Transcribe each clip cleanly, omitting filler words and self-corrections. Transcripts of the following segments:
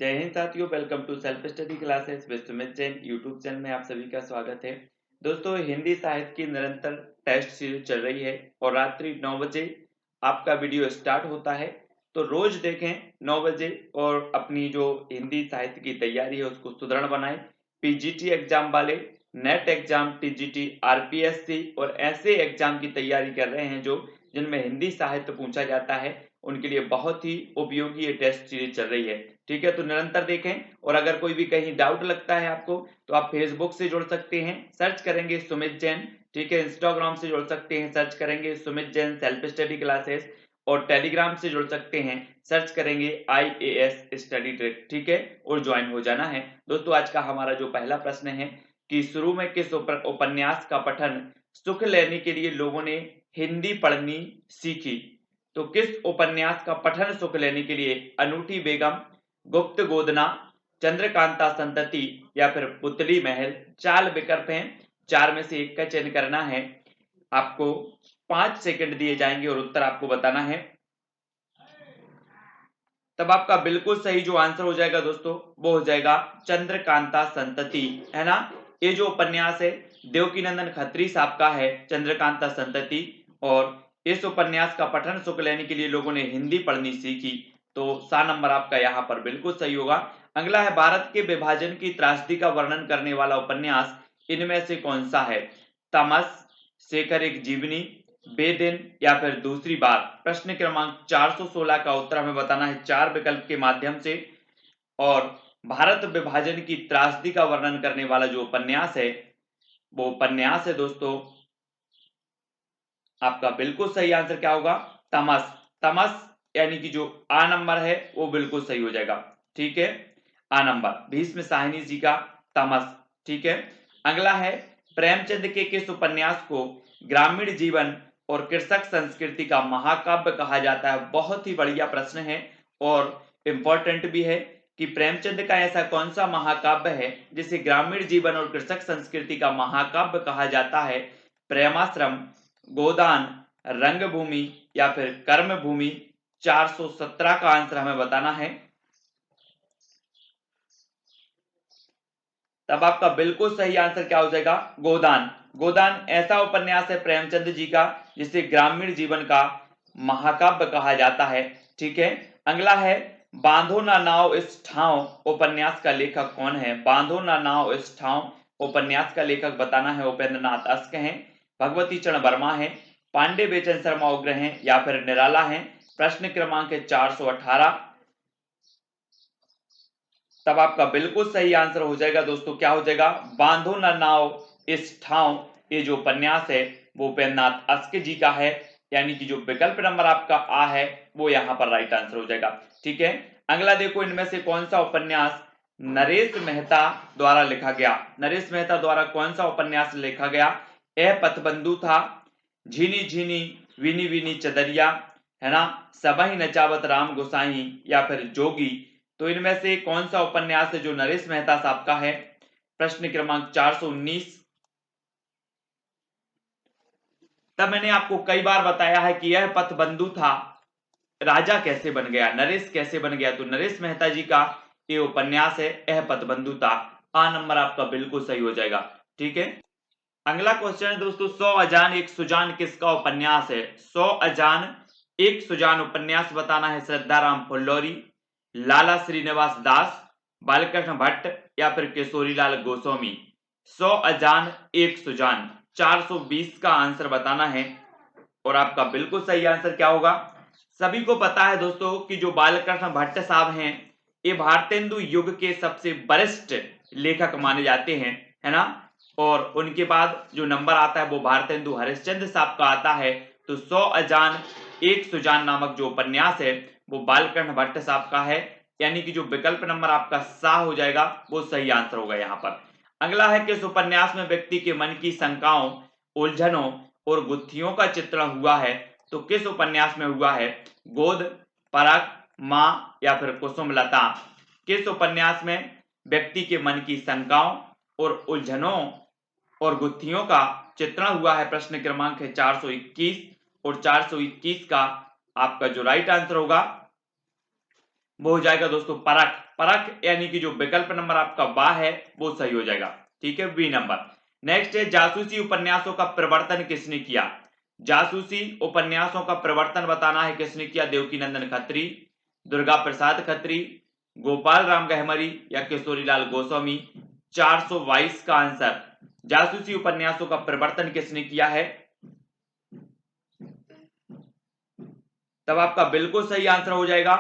जय हिंद साथियों, welcome to self study classes with Sumit Jain YouTube channel में आप सभी का स्वागत है। दोस्तों, हिंदी साहित्य की निरंतर टेस्ट सीरीज चल रही है और रात्रि 9 बजे आपका वीडियो स्टार्ट होता है। तो रोज देखें 9 बजे और अपनी जो हिंदी साहित्य की तैयारी है उसको सुदृढ़ बनाएं। पीजीटी एग्जाम वाले नेट एग्जाम, टीजीटी, आरपीएससी और ऐसे एग्जाम की तैयारी कर रहे हैं जो जिनमें हिंदी साहित्य पूछा जाता है, उनके लिए बहुत ही उपयोगी ये टेस्ट सीरीज चल रही है। ठीक है, तो निरंतर देखें और अगर कोई भी कहीं डाउट लगता है आपको तो आप फेसबुक से जुड़ सकते हैं, सर्च करेंगे सुमित जैन। ठीक है, इंस्टाग्राम से जुड़ सकते हैं, सर्च करेंगे Sumit Jain self study classes. और टेलीग्राम से जुड़ सकते हैं, सर्च करेंगे IAS स्टडी ट्रिक। ठीक है, और ज्वाइन हो जाना है। दोस्तों, आज का हमारा जो पहला प्रश्न है कि शुरू में किस उपन्यास का पठन सुख लेने के लिए लोगों ने हिंदी पढ़नी सीखी। तो किस उपन्यास का पठन सुख लेने के लिए अनूठी बेगम, गुप्त गोदना, चंद्रकांता संतति या फिर पुतली महल। 4 विकल्प हैं, 4 में से एक का चयन करना है। आपको 5 सेकंड दिए जाएंगे और उत्तर आपको बताना है। तब आपका बिल्कुल सही जो आंसर हो जाएगा दोस्तों, वो हो जाएगा चंद्रकांता संतति, है ना। ये जो उपन्यास है देवकीनंदन खत्री साहब का है, चंद्रकांता संतति। और इस उपन्यास का पठन सुख लेने के लिए लोगों ने हिंदी पढ़नी सीखी। तो सा नंबर आपका यहाँ पर बिल्कुल सही होगा। अगला है, भारत के विभाजन की त्रासदी का वर्णन करने वाला उपन्यास इनमें से कौन सा है। तमस, शेखर एक जीवनी, बेदिन या फिर दूसरी बार। प्रश्न क्रमांक 416 का उत्तर हमें बताना है 4 विकल्प के माध्यम से। और भारत विभाजन की त्रासदी का वर्णन करने वाला जो उपन्यास है वो उपन्यास है दोस्तों, आपका बिल्कुल सही आंसर क्या होगा, तमस। तमस यानी कि जो आ नंबर है वो बिल्कुल सही हो जाएगा। ठीक है, आ नंबर भीष्म साहनी जी का तमस। ठीक है, अगला है, प्रेमचंद के किस उपन्यास को ग्रामीण जीवन और कृषक संस्कृति का महाकाव्य कहा जाता है। बहुत ही बढ़िया प्रश्न है और इंपॉर्टेंट भी है कि प्रेमचंद का ऐसा कौन सा महाकाव्य है जिसे ग्रामीण जीवन और कृषक संस्कृति का महाकाव्य कहा जाता है। प्रेमाश्रम, गोदान, रंगभूमि या फिर कर्मभूमि। 417 का आंसर हमें बताना है। तब आपका बिल्कुल सही आंसर क्या हो जाएगा, गोदान। गोदान ऐसा उपन्यास है प्रेमचंद जी का जिसे ग्रामीण जीवन का महाकाव्य कहा जाता है। ठीक है, अगला है, बांधो ना नाव इस ठाव उपन्यास का लेखक कौन है। बांधो ना नाव इस ठाव उपन्यास का लेखक बताना है, उपेंद्र नाथ अश्क हैं, भगवती चरण वर्मा है, पांडे बेचन शर्मा उग्र हैं या फिर निराला हैं। प्रश्न क्रमांक 418। तब आपका बिल्कुल सही आंसर हो जाएगा दोस्तों, क्या हो जाएगा, बांधो ना नाव इस ठाव। ये जो उपन्यास है वो उपेंद्र नाथ अश्क जी का है, यानी कि जो विकल्प नंबर आपका आ है वो यहाँ पर राइट आंसर हो जाएगा। ठीक है, अगला देखो, इनमें से कौन सा उपन्यास नरेश मेहता द्वारा लिखा गया। नरेश मेहता द्वारा कौन सा उपन्यास लिखा गया। यह पथबंधु था, झीनी झीनी विनी विनी चदरिया, है ना, सबही नचावत राम गोसाई या फिर जोगी। तो इनमें से कौन सा उपन्यास है जो नरेश मेहता साहब का है। प्रश्न क्रमांक 419। तब मैंने आपको कई बार बताया है कि यह पथबंधु था, राजा कैसे बन गया, नरेश कैसे बन गया। तो नरेश मेहता जी का ये उपन्यास है, यह पथबंधु था। आ नंबर आपका बिल्कुल सही हो जाएगा। ठीक है, अगला क्वेश्चन है दोस्तों, 100 अजान एक सुजान किसका उपन्यास है। 100 अजान एक सुजान उपन्यास बताना है श्रद्धाराम फुल्लौरी, लाला श्रीनिवास दास, बालकृष्ण भट्ट या फिर केशोरीलाल गोस्वामी। 100 अजान एक सुजान 420 का आंसर बताना है और आपका बिल्कुल सही आंसर क्या होगा। सभी को पता है दोस्तों कि जो बालकृष्ण भट्ट साहब हैं ये भारतेंदु युग के सबसे वरिष्ठ लेखक माने जाते हैं, है ना। और उनके बाद जो नंबर आता है वो भारतेंदु हरिश्चंद्र साहब का आता है। तो 100 अजान एक सुजान नामक जो उपन्यास है वो बालकृष्ण भट्ट साहब का है, यानी कि जो विकल्प नंबर आपका सा हो जाएगा वो सही आंसर होगा यहाँ पर। अगला है, किस उपन्यास में व्यक्ति के मन की शंकाओं, उलझनों और गुत्थियों का चित्रण हुआ है। तो किस उपन्यास में हुआ है। गोद, परख, मां या फिर कुसुमलता। किस उपन्यास में व्यक्ति के मन की शंकाओं और उलझनों और गुत्थियों का चित्रण हुआ है। प्रश्न क्रमांक है 421 और 421 का आपका जो राइट आंसर होगा वो हो जाएगा दोस्तों परख। परख यानी कि जो विकल्प नंबर आपका बा है वो सही हो जाएगा। ठीक है, बी नंबर। नेक्स्ट है जासूसी उपन्यासों का प्रवर्तन किसने किया। जासूसी उपन्यासों का प्रवर्तन बताना है किसने किया। देवकीनंदन खत्री, दुर्गा प्रसाद खत्री, गोपाल राम गहमरी या किशोरीलाल गोस्वामी। 422 का आंसर, जासूसी उपन्यासों का प्रवर्तन किसने किया है। तब आपका बिल्कुल सही आंसर हो जाएगा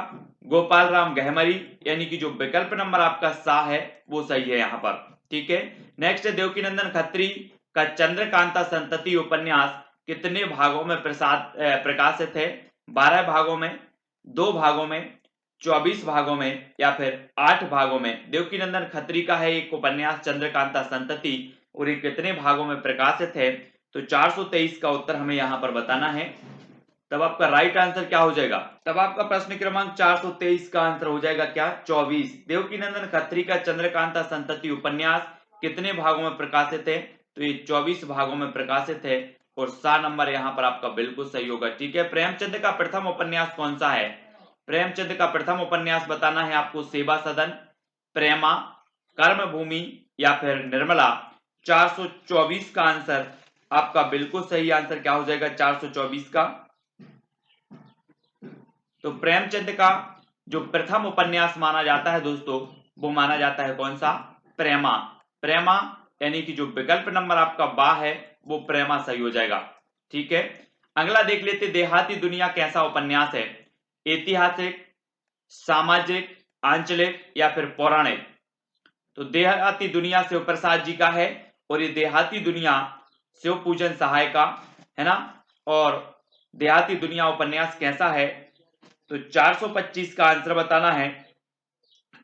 गोपाल राम गहमरी, यानी कि जो विकल्प नंबर आपका सा है वो सही है यहाँ पर। ठीक है, नेक्स्ट है देवकीनंदन खत्री का चंद्रकांता संतति उपन्यास कितने भागों में प्रकाशित है। 12 भागों में, 2 भागों में, 24 भागों में या फिर 8 भागों में। देवकीनंदन खत्री का है एक उपन्यास चंद्रकांता संतति और ये कितने भागों में प्रकाशित है। तो 423 का उत्तर हमें यहाँ पर बताना है। तब आपका राइट आंसर क्या हो जाएगा। तब आपका प्रश्न क्रमांक 423 का आंसर हो जाएगा क्या, 24। देवकीनंदन खत्री का चंद्रकांता संतति उपन्यास कितने भागों में प्रकाशित है। तो ये 24 भागों में प्रकाशित है और सा नंबर यहाँ पर आपका बिल्कुल सही होगा। ठीक है, प्रेमचंद का प्रथम उपन्यास कौन सा है। प्रेमचंद का प्रथम उपन्यास बताना है आपको सेवा सदन, प्रेमा, कर्मभूमि या फिर निर्मला। 424 का आंसर आपका बिल्कुल सही आंसर क्या हो जाएगा, 424 का। तो प्रेमचंद का जो प्रथम उपन्यास माना जाता है दोस्तों वो माना जाता है कौन सा, प्रेमा। प्रेमा यानी कि जो विकल्प नंबर आपका बा है वो प्रेमा सही हो जाएगा। ठीक है, अगला देख लेते देहाती दुनिया कैसा उपन्यास है। ऐतिहासिक, सामाजिक, आंचलिक या फिर पौराणिक। तो देहाती दुनिया शिव प्रसाद जी का है और ये देहाती दुनिया शिव पूजन सहाय का है ना। और देहाती दुनिया उपन्यास कैसा है, तो 425 का आंसर बताना है।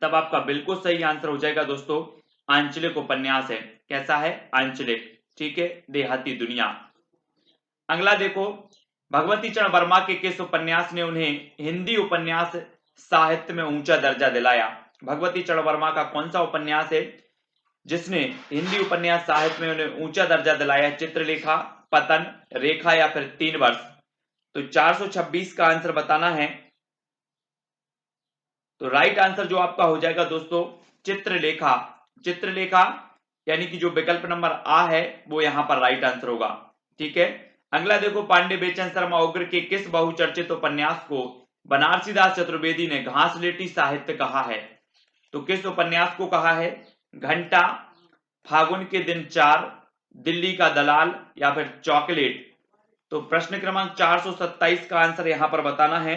तब आपका बिल्कुल सही आंसर हो जाएगा दोस्तों, आंचलिक उपन्यास है। कैसा है, आंचलिक। ठीक है, देहाती दुनिया। अगला देखो, भगवती चरण वर्मा के किस उपन्यास ने उन्हें हिंदी उपन्यास साहित्य में ऊंचा दर्जा दिलाया। भगवती चरण वर्मा का कौन सा उपन्यास है जिसने हिंदी उपन्यास साहित्य में उन्हें ऊंचा दर्जा दिलाया। चित्रलेखा, पतन, रेखा या फिर 3 वर्ष। तो 426 का आंसर बताना है। तो राइट आंसर जो आपका हो जाएगा दोस्तों, चित्रलेखा। चित्रलेखा यानी कि जो विकल्प नंबर आ है वो यहां पर राइट आंसर होगा। ठीक है, अगला देखो, पांडे बेचन शर्मा उग्र के किस बहुचर्चित उपन्यास को बनारसीदास चतुर्वेदी ने घासलेटी साहित्य कहा है। तो किस उपन्यास को कहा है, घंटा, फागुन के दिन 4, दिल्ली का दलाल या फिर चॉकलेट। तो प्रश्न क्रमांक 427 का आंसर यहां पर बताना है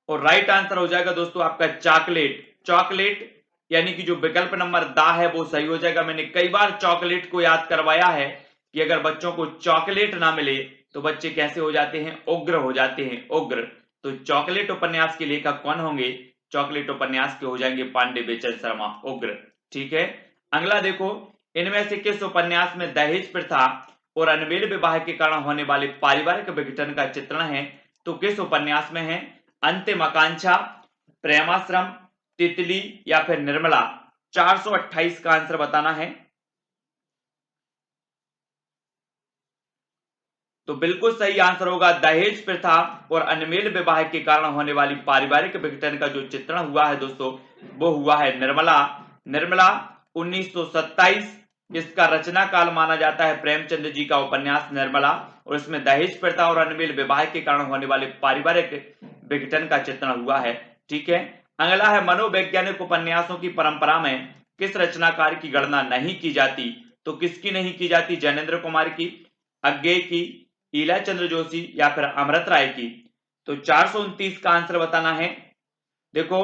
और राइट आंसर हो जाएगा दोस्तों आपका चॉकलेट। चॉकलेट यानी कि जो विकल्प नंबर दा है वो सही हो जाएगा। मैंने कई बार चॉकलेट को याद करवाया है कि अगर बच्चों को चॉकलेट ना मिले तो बच्चे कैसे हो जाते हैं, उग्र हो जाते हैं, उग्र। तो चॉकलेट उपन्यास के लेखक कौन होंगे, चॉकलेट उपन्यास के हो जाएंगे पांडे बेचन शर्मा, उग्र। ठीक है, अगला देखो, इनमें से किस उपन्यास में दहेज प्रथा और अनमेल विवाह के कारण होने वाले पारिवारिक विघटन का चित्रण है। तो किस उपन्यास में है, अंतिम आकांक्षा, प्रेमाश्रम, तितली या फिर निर्मला। 428 का आंसर बताना है। तो बिल्कुल सही आंसर होगा दहेज प्रथा और अनमेल विवाह के कारण होने वाली पारिवारिक विघटन का जो चित्रण हुआ है दोस्तों वो हुआ है निर्मला। निर्मला 1927 इसका रचना काल माना जाता है प्रेमचंद जी का उपन्यास निर्मला, और इसमें दहेज प्रथा और अनमेल विवाह के कारण होने वाले पारिवारिक विघटन का चित्रण हुआ है। ठीक है, अगला है मनोवैज्ञानिक उपन्यासों की परंपरा में किस रचनाकार की गणना नहीं की जाती। तो किसकी नहीं की जाती, ज्ञानेन्द्र कुमार की, अज्ञेय की, ईला चंद्र जोशी या फिर अमृत राय की। तो 429 का आंसर बताना है। देखो,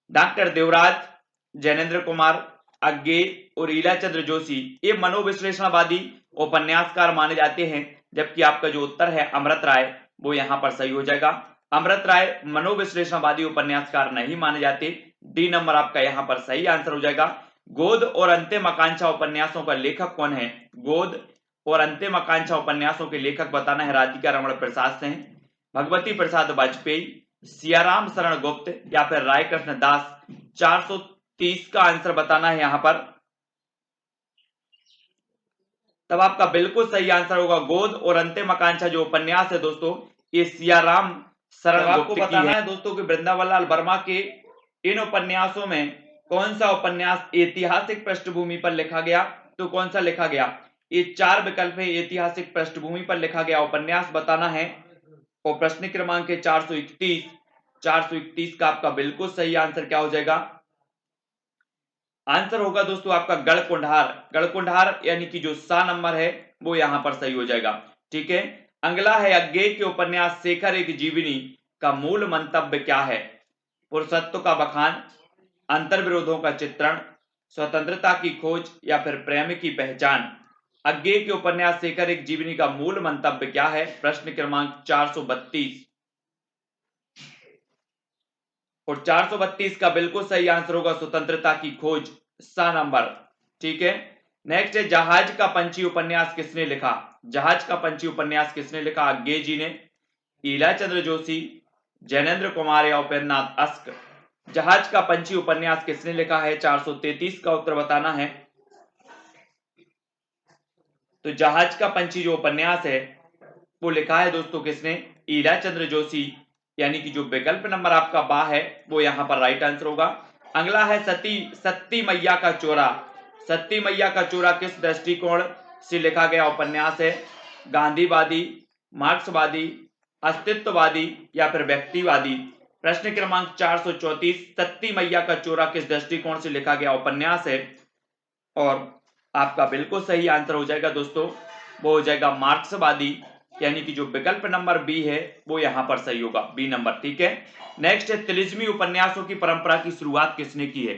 डॉक्टर देवराज, ज्ञानेन्द्र कुमार, अज्ञेय और ईला चंद्र जोशी ये मनोविश्लेषणवादी उपन्यासकार माने जाते हैं, जबकि आपका जो उत्तर है अमृत राय वो यहां पर सही हो जाएगा। अमृत राय मनोविश्लेषणवादी उपन्यासकार नहीं माने जाते। डी नंबर आपका यहां पर सही आंसर हो जाएगा। गोद और अंतिम आकांक्षा उपन्यासों का लेखक कौन है। गोद और अंतिम आकांक्षा उपन्यासों के लेखक बताना है राधिका रमण प्रसाद सिंह, भगवती प्रसाद वाजपेयी, सियाराम शरण गुप्त या फिर राय कृष्ण दास। 430 का आंसर बताना है यहां पर। तब आपका बिल्कुल सही आंसर होगा गोद और अंतिम आकांक्षा जो उपन्यास है दोस्तों ये सियाराम शरण गुप्त की बताना है दोस्तों कि वृंदावन लाल वर्मा के इन उपन्यासों में कौन सा उपन्यास ऐतिहासिक पृष्ठभूमि पर लिखा गया, तो कौन सा लिखा गया। ये 4 विकल्प है, ऐतिहासिक पृष्ठभूमि पर लिखा गया उपन्यास बताना है। और प्रश्न क्रमांक है 431 का आपका बिल्कुल सही आंसर क्या हो जाएगा, आंसर होगा दोस्तों आपका गढ़कुंडार। गढ़कुंडार यानी कि जो सा नंबर है वो यहां पर सही हो जाएगा। ठीक है, अगला है अज्ञेय के उपन्यास शेखर एक जीवनी का मूल मंतव्य क्या है। पुरुषत्व का बखान, अंतर्विरोधों का चित्रण, स्वतंत्रता की खोज या फिर प्रेम की पहचान। अज्ञेय के उपन्यास शेखर एक जीवनी का मूल मंतव्य क्या है। प्रश्न क्रमांक 432 और 432 का बिल्कुल सही आंसर होगा स्वतंत्रता की खोज, सा नंबर। ठीक है, नेक्स्ट है जहाज का पंछी उपन्यास किसने लिखा। जहाज का पंछी उपन्यास किसने लिखा, अज्ञेय जी ने, ईला चंद्र जोशी, जैनेन्द्र कुमार या उपेंद्रनाथ अस्क। जहाज का पंछी उपन्यास किसने लिखा है, 433 का उत्तर बताना है। तो जहाज का पंछी जो उपन्यास है वो लिखा है दोस्तों किसने, ईला चंद्र जोशी, यानी कि जो विकल्प नंबर आपका बा है वो यहां पर राइट आंसर होगा। अगला है सती मैया का चोरा। सती मैया का चोरा किस दृष्टिकोण से लिखा गया उपन्यास है, गांधीवादी, मार्क्सवादी, अस्तित्ववादी या फिर व्यक्तिवादी। प्रश्न क्रमांक 434 सती मैया का चोरा किस दृष्टिकोण से लिखा गया उपन्यास है। और आपका बिल्कुल सही आंसर हो जाएगा दोस्तों, वो हो जाएगा मार्क्सवादी, यानी कि जो विकल्प नंबर बी है वो यहां पर सही होगा, बी नंबर। ठीक है, नेक्स्ट है तिलिस्मी उपन्यासों की परंपरा की शुरुआत किसने की है।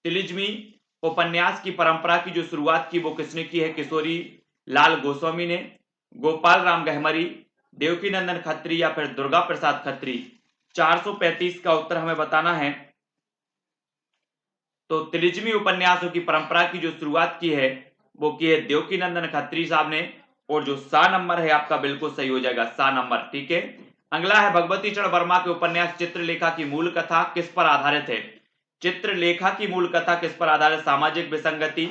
तिलिस्मी उपन्यास की परंपरा की जो शुरुआत की वो किसने की है, किशोरी लाल गोस्वामी ने, गोपाल राम गहमरी, देवकी नंदन खत्री या फिर दुर्गा प्रसाद खत्री। 435 का उत्तर हमें बताना है। तो तिलिस्मी उपन्यासों की परंपरा की जो शुरुआत की है वो की है देवकी नंदन खत्री साहब ने। और जो सा नंबर है आपका बिल्कुल सही हो जाएगा, सा नंबर। ठीक है, अगला है भगवती चरण वर्मा के उपन्यास चित्रलेखा की मूल कथा किस पर आधारित है। चित्रलेखा की मूल कथा किस पर आधारित, सामाजिक विसंगति,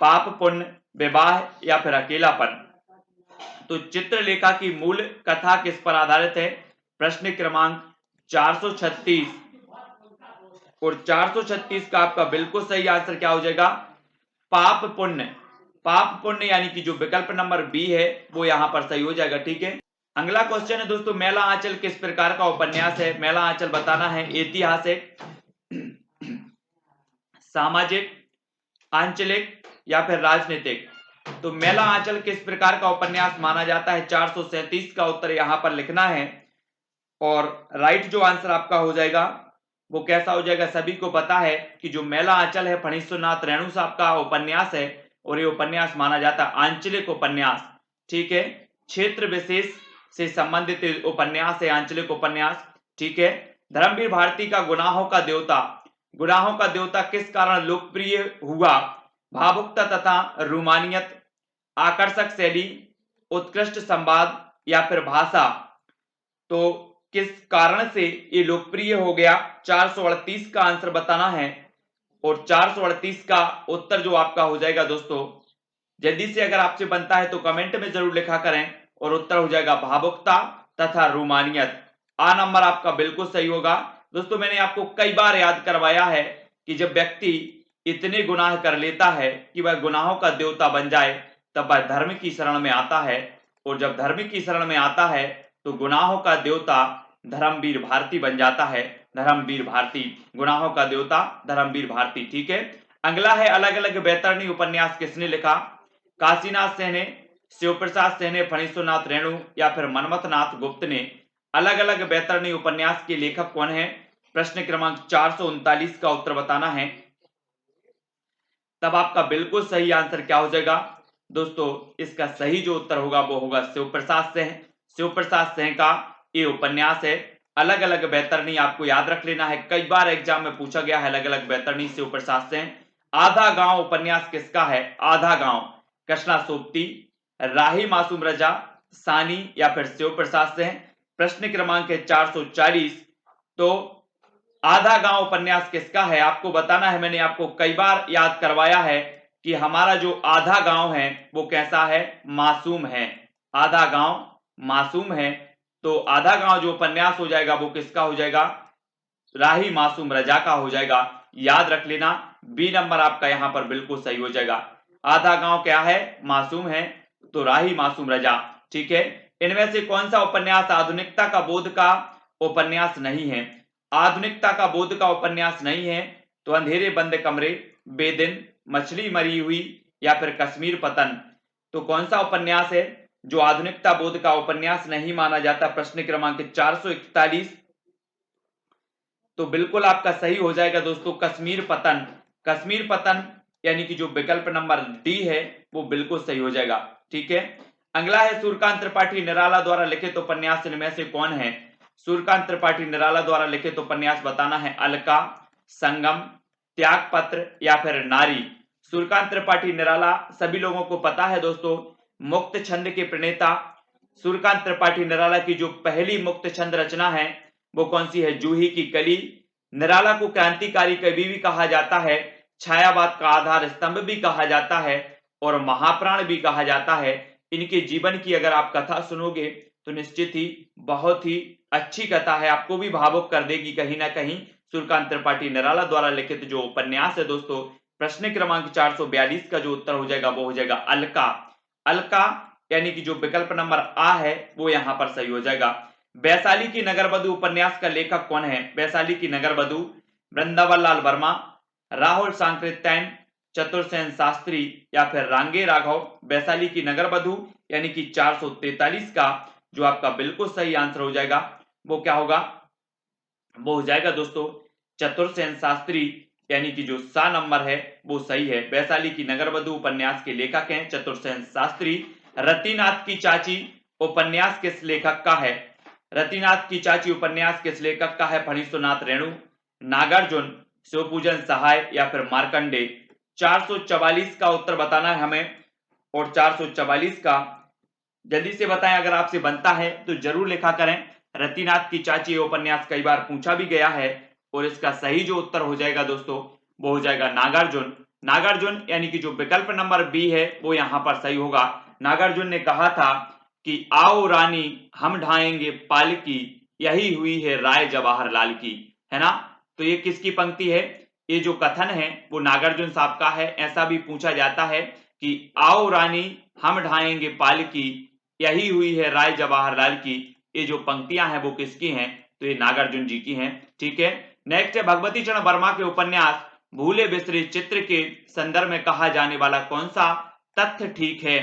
पाप पुण्य, विवाह या फिर अकेलापन। तो चित्रलेखा की मूल कथा किस पर आधारित है। प्रश्न क्रमांक 436 और 436 का आपका बिल्कुल सही आंसर क्या हो जाएगा, पाप पुण्य। पाप पुण्य यानी कि जो विकल्प नंबर बी है वो यहां पर सही हो जाएगा। ठीक है, अगला क्वेश्चन है दोस्तों मेला आंचल किस प्रकार का उपन्यास है। मेला आंचल बताना है, ऐतिहासिक, सामाजिक, आंचलिक या फिर राजनीतिक। तो मेला आंचल किस प्रकार का उपन्यास माना जाता है, 437 का उत्तर यहां पर लिखना है। और राइट जो आंसर आपका हो जाएगा वो कैसा हो जाएगा, सभी को पता है कि जो मेला आंचल है फणीश्वरनाथ रेणु साहब का उपन्यास है और ये उपन्यास माना जाता है आंचलिक उपन्यास। ठीक है, क्षेत्र विशेष से संबंधित उपन्यास है आंचलिक उपन्यास। ठीक है, धर्मवीर भारती का गुनाहों का देवता किस कारण लोकप्रिय हुआ, भावुकता तथा रोमानियत, आकर्षक शैली, उत्कृष्ट संवाद या फिर भाषा। तो किस कारण से ये लोकप्रिय हो गया, 438 का आंसर बताना है। और 438 का उत्तर जो आपका हो जाएगा दोस्तों, जल्दी से अगर आपसे बनता है तो कमेंट में जरूर लिखा करें। और उत्तर हो जाएगा भावुकता तथा रोमानियत, आ नंबर आपका बिल्कुल सही होगा। दोस्तों मैंने आपको कई बार याद करवाया है कि जब व्यक्ति इतने गुनाह कर लेता है कि वह गुनाहों का देवता बन जाए तब वह धर्म की शरण में आता है। और जब धर्म की शरण में आता है तो गुनाहों का देवता धर्मवीर भारती बन जाता है। धर्मवीर भारती, गुनाहों का देवता धर्मवीर भारती। ठीक है, अगला है अलग अलग बैतरणी उपन्यास किसने लिखा, काशीनाथ सेन ने, शिव प्रसाद सेन ने, फणीश्वरनाथ रेणु या फिर मनमथनाथ गुप्त ने। अलग अलग बैतरणी उपन्यास के लेखक कौन है। प्रश्न क्रमांक 439 का उत्तर बताना है। तब आपका बिल्कुल सही आंसर क्या हो जाएगा दोस्तों, इसका सही जो उत्तर होगा वो होगा शिव प्रसाद सिंह। शिव प्रसाद सिंह का ये उपन्यास है अलग अलग बैतरणी, आपको याद रख लेना है, कई बार एग्जाम में पूछा गया है अलग अलग बैतरणी, शिव प्रसाद सिंह। आधा गांव उपन्यास किसका है, आधा गांव, कृष्णा सोबती, राही मासूम रजा, सानी या फिर शिव प्रसाद सिंह। प्रश्न क्रमांक है 440। तो आधा गांव उपन्यास किसका है आपको बताना है। मैंने आपको कई बार याद करवाया है कि हमारा जो आधा गांव है वो कैसा है, मासूम है। आधा गांव मासूम है। तो आधा गांव जो उपन्यास हो जाएगा वो किसका हो जाएगा, राही मासूम रजा का हो जाएगा। याद रख लेना, बी नंबर आपका यहां पर बिल्कुल सही हो जाएगा। आधा गांव क्या है, मासूम है, तो राही मासूम रजा। ठीक है, इनमें से कौन सा उपन्यास आधुनिकता का बोध का उपन्यास नहीं है? आधुनिकता का बोध का उपन्यास नहीं है तो अंधेरे बंद कमरे, बेदिन, मछली मरी हुई या फिर कश्मीर पतन। तो कौन सा उपन्यास है जो आधुनिकता बोध का उपन्यास नहीं माना जाता? प्रश्न क्रमांक 441। तो बिल्कुल आपका सही हो जाएगा दोस्तों कश्मीर पतन। कश्मीर पतन यानी कि जो विकल्प नंबर डी है वो बिल्कुल सही हो जाएगा। ठीक है, अगला है सूर्यकांत त्रिपाठी निराला द्वारा लिखित उपन्यास इनमें से कौन है? सूर्यकांत त्रिपाठी निराला द्वारा लिखित उपन्यास बताना है, अलका, संगम, त्यागपत्र या फिर नारी। सूर्यकांत त्रिपाठी निराला सभी लोगों को पता है दोस्तों, मुक्त छंद के प्रणेता। सूर्यकांत त्रिपाठी निराला की जो पहली मुक्त छंद रचना है वो कौन सी है? जूही की कली। निराला को क्रांतिकारी कवि भी कहा जाता है, छायावाद का आधार स्तंभ भी कहा जाता है और महाप्राण भी कहा जाता है। इनके जीवन की अगर आप कथा सुनोगे तो निश्चित ही बहुत ही अच्छी कथा है, आपको भी भावुक कर देगी कहीं ना कहीं। सूर्यकांत त्रिपाठी निराला द्वारा लिखित जो उपन्यास है दोस्तों, प्रश्न क्रमांक 442 का जो उत्तर हो जाएगा वो हो जाएगा अलका। अलका यानी कि जो विकल्प नंबर आ है वो यहां पर सही हो जाएगा। वैशाली की नगरवधु उपन्यास का लेखक कौन है? वैशाली की नगरवधु वृंदावन लाल वर्मा, राहुल सांकृत्यायन, चतुर्सेन शास्त्री या फिर रांगे राघव। वैशाली की नगरवधु यानी कि 443 का जो आपका बिल्कुल सही आंसर हो जाएगा वो क्या होगा? वो हो जाएगा दोस्तों चतुर्सेन शास्त्री, यानी कि जो सा नंबर है वो सही है। वैशाली की नगरवधु उपन्यास के लेखक हैं चतुर्सेन शास्त्री। रतिनाथ की चाची उपन्यास किस लेखक का है? रतिनाथ की चाची उपन्यास किस लेखक का है? फणीश्वरनाथ रेणु, नागार्जुन, शिवपूजन सहाय या फिर मार्कंडे। 444 का उत्तर बताना है हमें, और 444 का जल्दी से बताएं, अगर आपसे बनता है तो जरूर लिखा करें। रतिनाथ की चाची उपन्यास कई बार पूछा भी गया है और इसका सही जो उत्तर हो जाएगा दोस्तों वो हो जाएगा नागार्जुन। नागार्जुन यानी कि जो विकल्प नंबर बी है वो यहां पर सही होगा। नागार्जुन ने कहा था कि आओ रानी हम ढाएंगे पालकी, यही हुई है राय जवाहरलाल की, है ना? तो ये किसकी पंक्ति है? ये जो कथन है वो नागार्जुन साहब का है। ऐसा भी पूछा जाता है कि आओ रानी हम ढाएंगे पालकी, यही हुई है राय जवाहरलाल की। ये जो पंक्तियां हैं वो किसकी हैं? तो ये नागार्जुन जी की हैं। ठीक है, नेक्स्ट है भगवती चरण वर्मा के उपन्यास भूले बिसरे चित्र के संदर्भ में कहा जाने वाला कौन सा तथ्य ठीक है?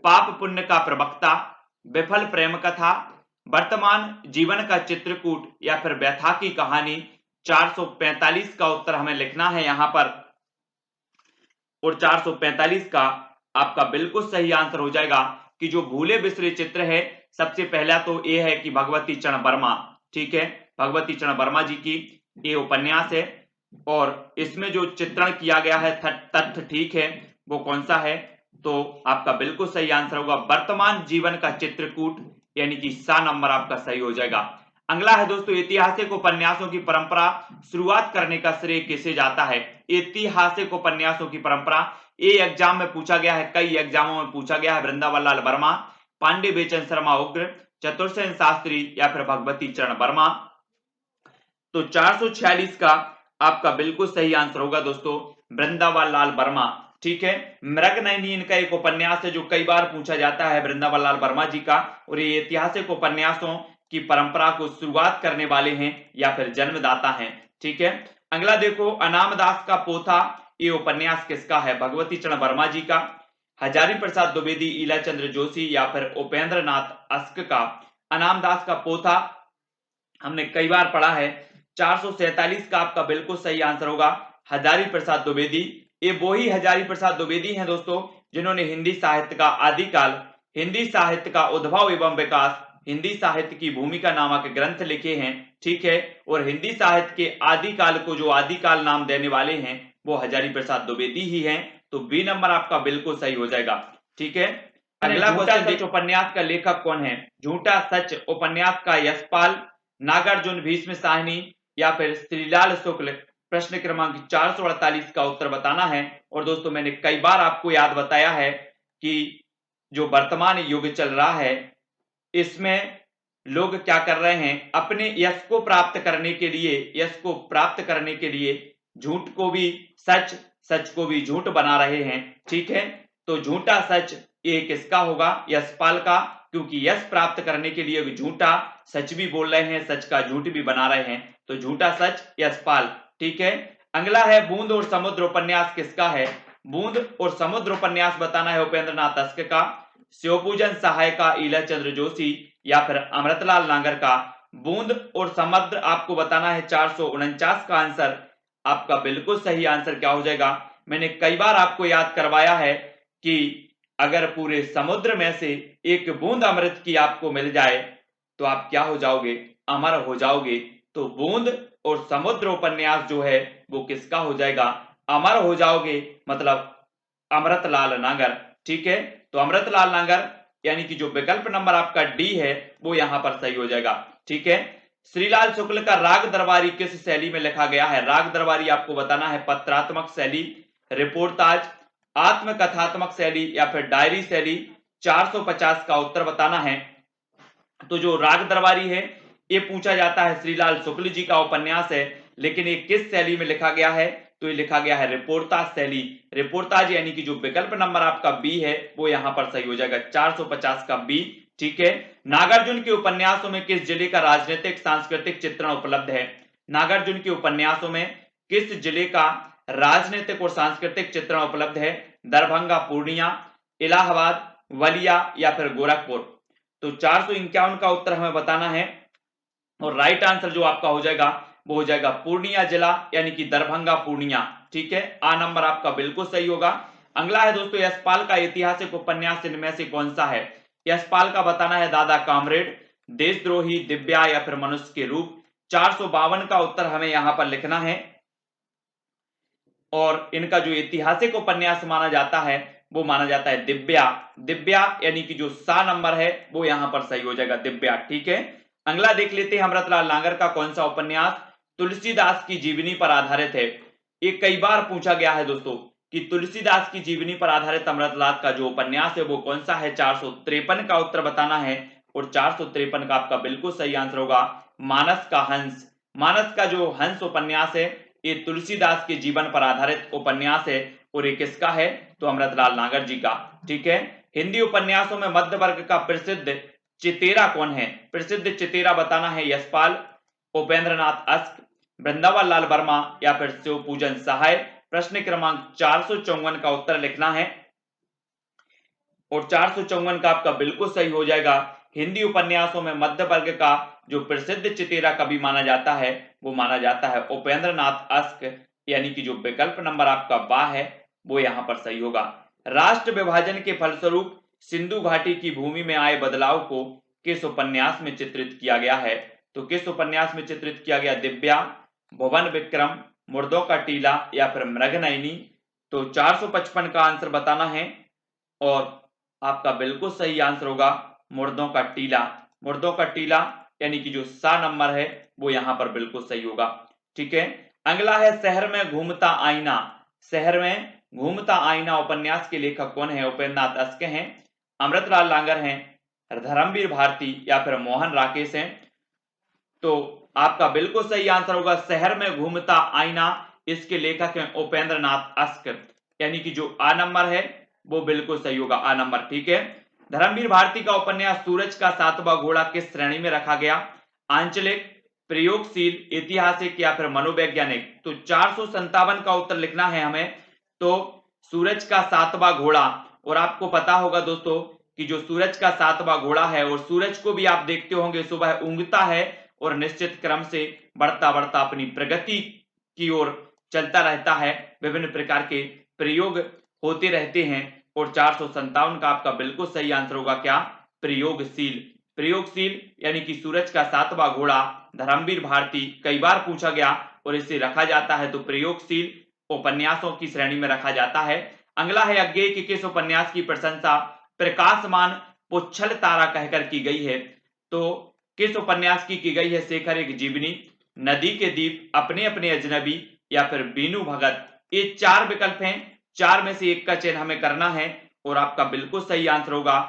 पाप पुण्य का प्रवक्ता, विफल प्रेम कथा, वर्तमान जीवन का चित्रकूट या फिर व्यथा की कहानी। 445 का उत्तर हमें लिखना है यहां पर, और 445 का आपका बिल्कुल सही आंसर हो जाएगा कि जो भूले बिसरे चित्र है, सबसे पहला तो ये है कि भगवती चरण वर्मा। ठीक है, भगवती चरण वर्मा जी की ये उपन्यास है और इसमें जो चित्रण किया गया है तथ्य ठीक है, वो कौन सा है? तो आपका बिल्कुल सही आंसर होगा वर्तमान जीवन का चित्रकूट, यानी कि सा नंबर आपका सही हो जाएगा। अगला है दोस्तों ऐतिहासिक उपन्यासों की परंपरा शुरुआत करने का श्रेय किसे जाता है? ऐतिहासिक उपन्यासों की परंपरा ये एग्जाम में पूछा गया है, कई एग्जामों में पूछा गया है। वृंदावन लाल वर्मा, पांडे बेचन शर्मा उग्र, चतुर्सेन शास्त्री या फिर भगवती चरण वर्मा। तो 446 का आपका बिल्कुल सही आंसर होगा दोस्तों वृंदावन लाल वर्मा। ठीक है, मृग नयनी इनका एक उपन्यास है जो कई बार पूछा जाता है वृंदावन लाल वर्मा जी का, और ये ऐतिहासिक उपन्यासों की परंपरा को शुरुआत करने वाले हैं या फिर जन्मदाता हैं। ठीक है, अगला देखो अनाम दास का पोथा, ये उपन्यास किसका है? भगवती चरण वर्मा जी का, हजारी प्रसाद द्विवेदी, ईला चंद्र जोशी या फिर उपेंद्र नाथ अस्क का। अनाम दास का पोथा हमने कई बार पढ़ा है। 447 का आपका बिल्कुल सही आंसर होगा हजारी प्रसाद द्विवेदी। ये वो ही हजारी प्रसाद द्विवेदी हैं दोस्तों जिन्होंने हिंदी साहित्य का आदिकाल, हिंदी साहित्य का उद्भव एवं विकास, हिंदी साहित्य की भूमिका नामक ग्रंथ लिखे हैं। ठीक है, और हिंदी साहित्य के आदिकाल को जो आदिकाल नाम देने वाले हैं वो हजारी प्रसाद द्विवेदी ही हैं। तो बी नंबर आपका बिल्कुल सही हो जाएगा। ठीक है, अगला क्वेश्चन, उपन्यास का लेखक कौन है? झूठा सच उपन्यास का यशपाल, नागार्जुन, भीष्म साहनी या फिर श्रीलाल शुक्ल। प्रश्न क्रमांक 448 का उत्तर बताना है। और दोस्तों मैंने कई बार आपको याद बताया है कि जो वर्तमान युग चल रहा है इसमें लोग क्या कर रहे हैं, अपने यश को प्राप्त करने के लिए झूठ को भी सच, सच को भी झूठ बना रहे हैं। ठीक है, तो झूठा सच ये किसका होगा, यशपाल का, क्योंकि यश प्राप्त करने के लिए झूठा सच भी बोल रहे हैं, सच का झूठ भी बना रहे हैं, तो झूठा सच यशपाल। ठीक है, अगला है बूंद और समुद्र उपन्यास किसका है। बूंद और समुद्र उपन्यास बताना है उपेंद्र नाथ अस्क का, शिवपूजन सहाय का, ईलाचंद्र जोशी या फिर अमृतलाल नागर का। बूंद और समुद्र आपको बताना है 449 का आंसर आपका बिल्कुल सही आंसर क्या हो जाएगा। मैंने कई बार आपको याद करवाया है कि अगर पूरे समुद्र में से एक बूंद अमृत की आपको मिल जाए तो आप क्या हो जाओगे, अमर हो जाओगे। तो बूंद और समुद्र उपन्यास जो है वो किसका हो जाएगा, अमर हो जाओगे, मतलब अमृतलाल नागर। ठीक है, तो अमृतलाल नागर यानी कि जो विकल्प नंबर आपका डी है वो यहां पर सही हो जाएगा। ठीक है, श्रीलाल शुक्ल का राग दरबारी किस शैली में लिखा गया है। राग दरबारी आपको बताना है पत्रात्मक शैली, रिपोर्टाज, आत्मकथात्मक शैली या फिर डायरी शैली। 450 का उत्तर बताना है। तो जो राग दरबारी है ये पूछा जाता है, श्रीलाल शुक्ल जी का उपन्यास है, लेकिन ये किस शैली में लिखा गया है, तो ये लिखा गया है रिपोर्टाज शैली। रिपोर्टाज यानी कि जो विकल्प नंबर आपका बी है वो यहां पर सही हो जाएगा, 450 का बी। ठीक है, नागार्जुन के उपन्यासों में किस जिले का राजनीतिक सांस्कृतिक चित्रण उपलब्ध है। नागार्जुन के उपन्यासों में किस जिले का राजनीतिक और सांस्कृतिक चित्रण उपलब्ध है। दरभंगा, पूर्णिया, इलाहाबाद, बलिया या फिर गोरखपुर। तो 451 का उत्तर हमें बताना है और राइट आंसर जो आपका हो जाएगा वो हो जाएगा पूर्णिया जिला, यानी कि दरभंगा पूर्णिया। ठीक है, आ नंबर आपका बिल्कुल सही होगा। अगला है दोस्तों, यशपाल का ऐतिहासिक उपन्यास इनमें से कौन सा है। यशपाल का बताना है दादा कामरेड, देशद्रोही, दिव्या या फिर मनुष्य के रूप। 452 का उत्तर हमें यहां पर लिखना है और इनका जो ऐतिहासिक उपन्यास माना जाता है वो माना जाता है दिव्या। दिव्या यानी कि जो सा नंबर है वो यहां पर सही हो जाएगा, दिव्या। ठीक है, अगला देख लेते हैं, अमृतलाल नागर का कौन सा उपन्यास तुलसीदास की जीवनी पर आधारित है। ये कई बार पूछा गया है दोस्तों कि तुलसीदास की जीवनी पर आधारित अमृतलाल का जो उपन्यास है वो कौन सा है। 453 का उत्तर बताना है और 453 का आपका बिल्कुल सही आंसर होगा मानस का हंस। मानस का जो हंस उपन्यास है ये तुलसीदास के जीवन पर आधारित उपन्यास है और ये किसका है, तो अमृतलाल नागर जी का। ठीक है, हिंदी उपन्यासों में मध्य वर्ग का प्रसिद्ध चितेरा कौन है। प्रसिद्ध चितेरा बताना है यशपाल, उपेंद्र नाथ अस्क, वृंदावन लाल वर्मा या फिर शिवपूजन सहाय। प्रश्न क्रमांक 454 का उत्तर लिखना है और 454 का आपका बिल्कुल सही हो जाएगा। हिंदी उपन्यासों में मध्य वर्ग का जो प्रसिद्ध चितेरा कवि माना जाता है वो माना जाता है उपेंद्र नाथ अस्क, यानी कि जो विकल्प नंबर आपका बा है वो यहां पर सही होगा। राष्ट्र विभाजन के फलस्वरूप सिंधु घाटी की भूमि में आए बदलाव को किस उपन्यास में चित्रित किया गया है। तो किस उपन्यास में चित्रित किया गया, दिव्या, भुवन विक्रम, मुर्दों का टीला या फिर मृगनयनी। तो 455 का आंसर बताना है और आपका बिल्कुल सही आंसर होगा मुर्दों का टीला। मुर्दों का टीला यानी कि जो सा नंबर है वो यहां पर बिल्कुल सही होगा। ठीक है, अगला है शहर में घूमता आईना। शहर में घूमता आईना उपन्यास के लेखक कौन है। उपेंद्र नाथ अस्क हैं, अमृतलाल नागर हैं, धर्मवीर भारती या फिर मोहन राकेश हैं। तो आपका बिल्कुल सही आंसर होगा शहर में घूमता आईना, इसके लेखक हैं उपेंद्र नाथ अस्क, यानी कि जो आ नंबर है वो बिल्कुल सही होगा, आ नंबर। ठीक है, धर्मवीर भारती का उपन्यास सूरज का सातवां घोड़ा किस श्रेणी में रखा गया। आंचलिक, प्रयोगशील, ऐतिहासिक या फिर मनोवैज्ञानिक। तो 457 का उत्तर लिखना है हमें। तो सूरज का सातवां घोड़ा, और आपको पता होगा दोस्तों कि जो सूरज का सातवां घोड़ा है और सूरज को भी आप देखते होंगे सुबह उगता है और निश्चित क्रम से बढ़ता बढ़ता अपनी प्रगति की ओर चलता रहता है, विभिन्न प्रकार के प्रयोग होते रहते हैं। और 457 का आपका बिल्कुल सही आंसर होगा क्या, प्रयोगशील। प्रयोगशील यानी कि सूरज का सातवां घोड़ा धर्मवीर भारती कई बार पूछा गया और इसे रखा जाता है तो प्रयोगशील उपन्यासों की श्रेणी में रखा जाता है। अगला है अज्ञेय के किस उपन्यास की प्रशंसा प्रकाशमान पुच्छल तारा कहकर की गई है। तो किस उपन्यास की गई है, शेखर एक जीवनी, नदी के दीप, अपने अपने अजनबी या फिर बीनू भगत। ये चार विकल्प हैं, चार में से एक का चयन हमें करना है और आपका बिल्कुल सही आंसर होगा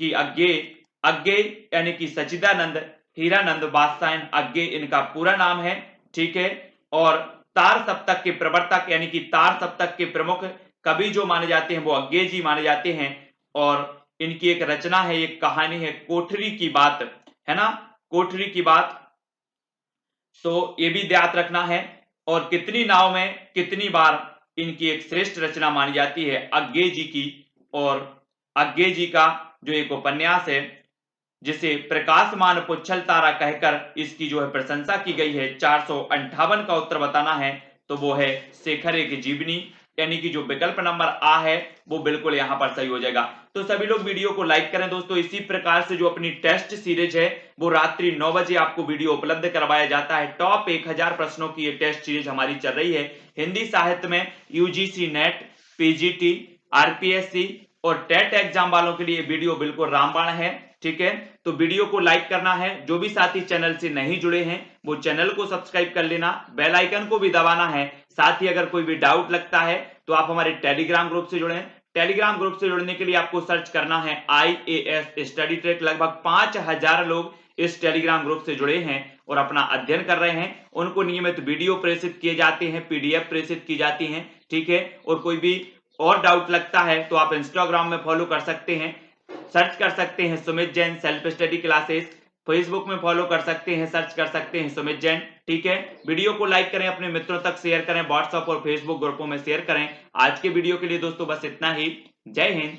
कि अज्ञेय। अज्ञेय यानी कि सच्चिदानंद हीरानंद बादशाह अज्ञे इनका पूरा नाम है, ठीक है। और तार सप्तक के प्रवर्तक यानी कि तार सप्तक के प्रमुख कवि जो माने जाते हैं वो अज्ञे जी माने जाते हैं। और इनकी एक रचना है, एक कहानी है कोठरी की बात, है ना, कोठरी की बात, तो ये भी याद रखना है। और कितनी नाव में कितनी बार इनकी एक श्रेष्ठ रचना मानी जाती है अज्ञे जी की। और अज्ञे जी का जो एक उपन्यास है जिसे प्रकाशमान पुच्छल तारा कहकर इसकी जो है प्रशंसा की गई है, 458 का उत्तर बताना है तो वो है शेखर एक जीवनी, यानी कि जो विकल्प नंबर आ है वो बिल्कुल यहां पर सही हो जाएगा। तो सभी लोग वीडियो को लाइक करें दोस्तों। इसी प्रकार से जो अपनी टेस्ट सीरीज है वो रात्रि 9 बजे आपको वीडियो उपलब्ध करवाया जाता है। टॉप 1000 प्रश्नों की ये टेस्ट सीरीज हमारी चल रही है। हिंदी साहित्य में यूजीसी नेट, पीजीटी, आरपीएससी और टेट एग्जाम वालों के लिए वीडियो बिल्कुल रामबाण है, ठीक है। तो वीडियो को लाइक करना है, जो भी साथी चैनल से नहीं जुड़े हैं वो चैनल को सब्सक्राइब कर लेना, बेल आइकन को भी दबाना है। साथ ही अगर कोई भी डाउट लगता है तो आप हमारे टेलीग्राम ग्रुप से जुड़ें। टेलीग्राम ग्रुप से जुड़ने के लिए आपको सर्च करना है IAS स्टडी ट्रैक। लगभग 5000 लोग इस टेलीग्राम ग्रुप से जुड़े हैं और अपना अध्ययन कर रहे हैं। उनको नियमित वीडियो प्रेषित किए जाते हैं, PDF प्रेषित की जाती हैं, ठीक है। और कोई भी और डाउट लगता है तो आप इंस्टाग्राम में फॉलो कर सकते हैं, सर्च कर सकते हैं Sumit Jain self study classes. Facebook में फॉलो कर सकते हैं, सर्च कर सकते हैं सुमित जैन, ठीक है। वीडियो को लाइक करें, अपने मित्रों तक शेयर करें, व्हाट्सएप और फेसबुक ग्रुपों में शेयर करें। आज के वीडियो के लिए दोस्तों बस इतना ही। जय हिंद।